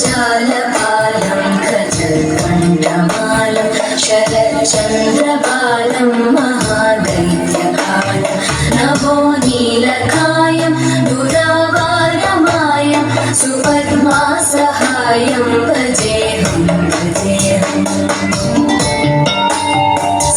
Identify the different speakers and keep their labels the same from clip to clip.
Speaker 1: जगज्जालपालं खजकण्ठमालं शरच्चन्द्रबालं महादैत्यकालं नभो नीलकायं दुरावारमायं सुपद्मासहायं भजेऽहं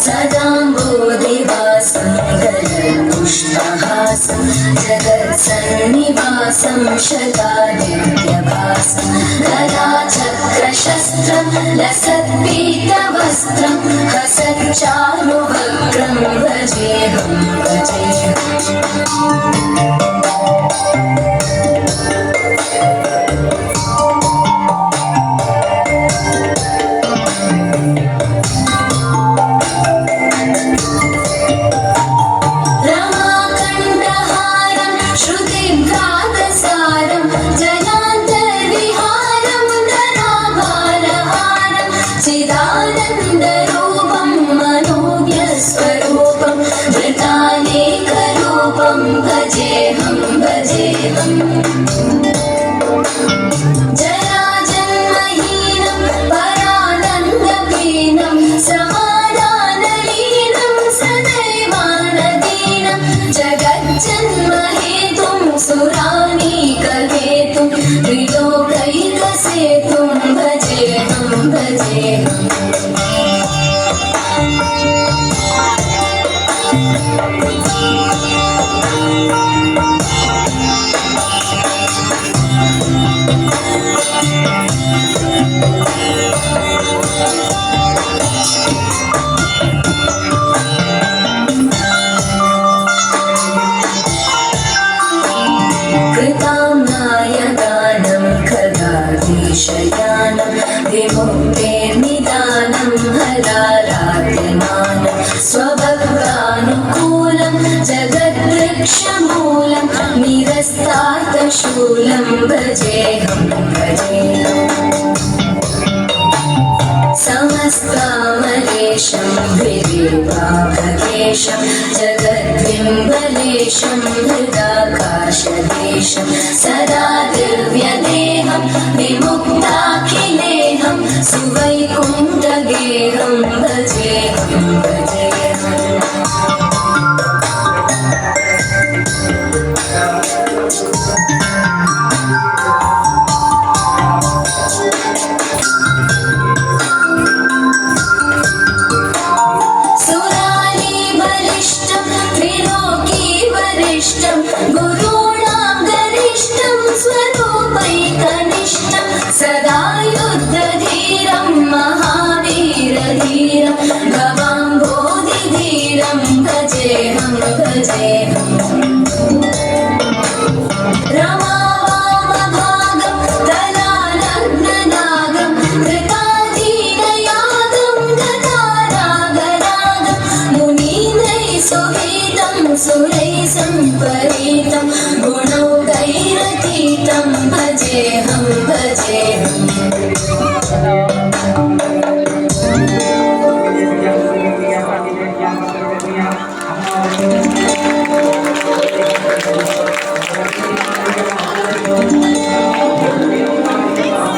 Speaker 1: सदाम्बोधिवासं गलपुष्पहासं जगत्सन्निवासं शतादित्यभासं गदाचक्रशस्त्रं लसत्पीतवस्त्रं हसच्चारुवक्त्रं भजेऽहं चिदानन्दरूपं मनोज्ञस्वरूपं वृतानेकरूपं भजेऽहं जराजन्महीनं परानन्दहीनं समाधानलीनं सदैवानदीनं जगज्जन्महेतुं सुरानीकहेतुं त्रिलोकैकसेतुं भजेऽहं कृताम्नायदानं खगाधीशयानं विमुक्तेर्निदानं हराराध्यमानं स्वभक्तानुकूलं जगद्वृक्षमूलं निरस्तार्थशूलं भजेऽहं समस्तामलेशं विदेवाभगेशं जगद्बिम्बलेशं हृदाकाशदेशं सदा दिव्यदेहं विमुक्ताखिलेहं सुवैकुण्ठगेहं भजेऽहं गुरूणां गरिष्ठं स्वरूपैकनिष्ठं सदा युद्धधीरं महावीरधीरं गवाम्बोधिधीरं भजेऽहं रमावामभागं दलालग्ननागं कृताधीनयागं गतारागरागं मुनीन्द्रैः सुहितं सुरैः सम्परीतं गुणौकैरतीतं भजेऽहं भजेऽहम्